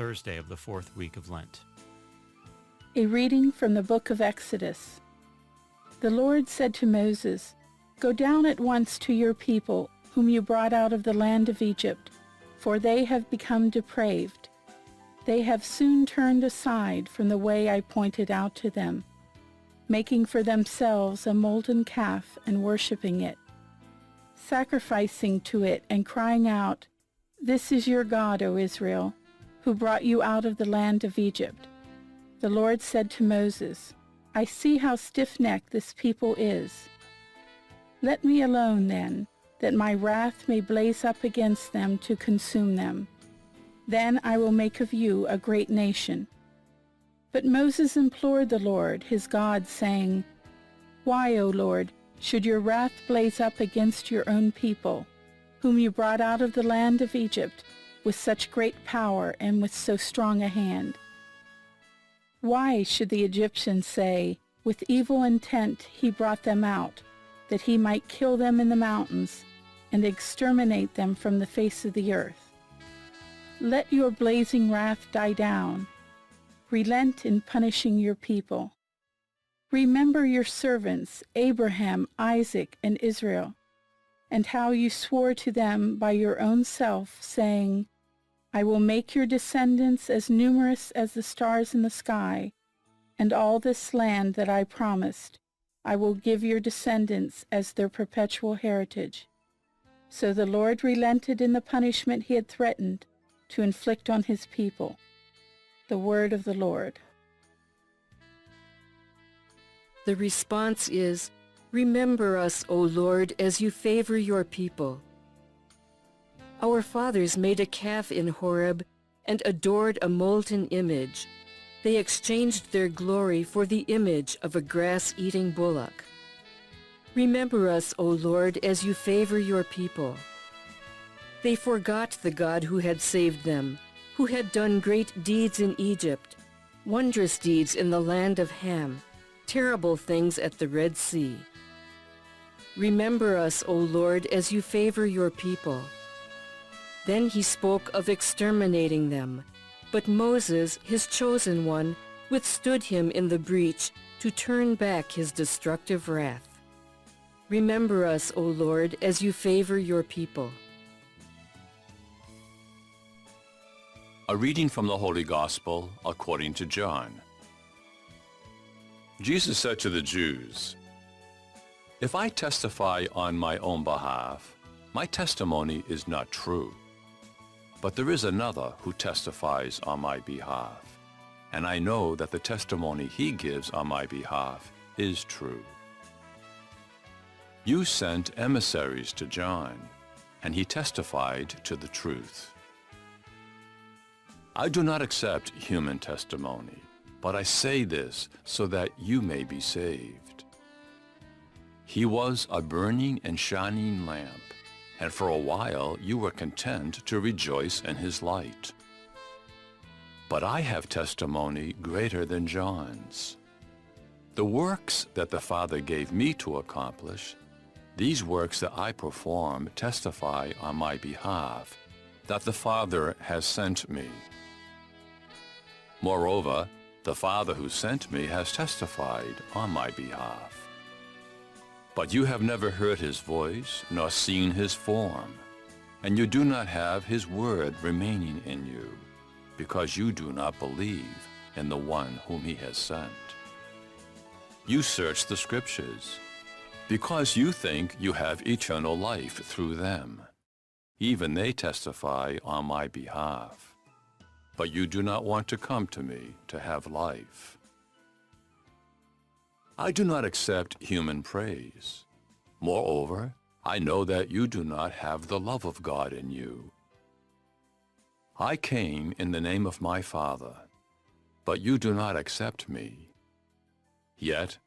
Thursday of the fourth week of Lent. A reading from the book of Exodus. The Lord said to Moses, "Go down at once to your people, whom you brought out of the land of Egypt, for they have become depraved. They have soon turned aside from the way I pointed out to them, making for themselves a molten calf and worshipping it, sacrificing to it and crying out, 'This is your God, O Israel, who brought you out of the land of Egypt.' The Lord said to Moses, 'I see how stiff-necked this people is. Let me alone then, that my wrath may blaze up against them to consume them. Then I will make of you a great nation.' But Moses implored the Lord, his God, saying, 'Why, O Lord, should your wrath blaze up against your own people, whom you brought out of the land of Egypt with such great power and with so strong a hand? Why should the Egyptians say, with evil intent he brought them out, that he might kill them in the mountains and exterminate them from the face of the earth? Let your blazing wrath die down. Relent in punishing your people. Remember your servants, Abraham, Isaac, and Israel, and how you swore to them by your own self, saying, 'I will make your descendants as numerous as the stars in the sky, and all this land that I promised, I will give your descendants as their perpetual heritage.' So the Lord relented in the punishment he had threatened to inflict on his people." The word of the Lord. The response is, "Remember us, O Lord, as you favor your people." Our fathers made a calf in Horeb and adored a molten image. They exchanged their glory for the image of a grass-eating bullock. Remember us, O Lord, as you favor your people. They forgot the God who had saved them, who had done great deeds in Egypt, wondrous deeds in the land of Ham, terrible things at the Red Sea. Remember us, O Lord, as you favor your people. Then he spoke of exterminating them, but Moses, his chosen one, withstood him in the breach to turn back his destructive wrath. Remember us, O Lord, as you favor your people. A reading from the Holy Gospel according to John. Jesus said to the Jews, "If I testify on my own behalf, my testimony is not true. But there is another who testifies on my behalf, and I know that the testimony he gives on my behalf is true. You sent emissaries to John, and he testified to the truth. I do not accept human testimony, but I say this so that you may be saved. He was a burning and shining lamp, and for a while you were content to rejoice in his light. But I have testimony greater than John's. The works that the Father gave me to accomplish, these works that I perform testify on my behalf that the Father has sent me. Moreover, the Father who sent me has testified on my behalf. But you have never heard his voice, nor seen his form, and you do not have his word remaining in you, because you do not believe in the one whom he has sent. You search the Scriptures, because you think you have eternal life through them. Even they testify on my behalf. But you do not want to come to me to have life. I do not accept human praise. Moreover, I know that you do not have the love of God in you. I came in the name of my Father, but you do not accept me. Yet,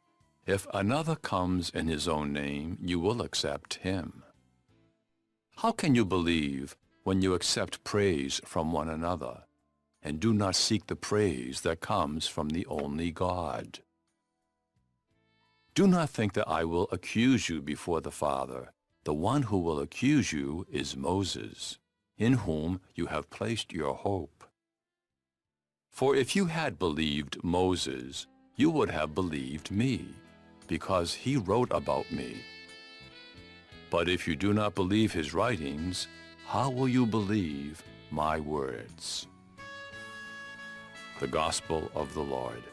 if another comes in his own name, you will accept him. How can you believe when you accept praise from one another, and do not seek the praise that comes from the only God? Do not think that I will accuse you before the Father. The one who will accuse you is Moses, in whom you have placed your hope. For if you had believed Moses, you would have believed me, because he wrote about me. But if you do not believe his writings, how will you believe my words? The Gospel of the Lord.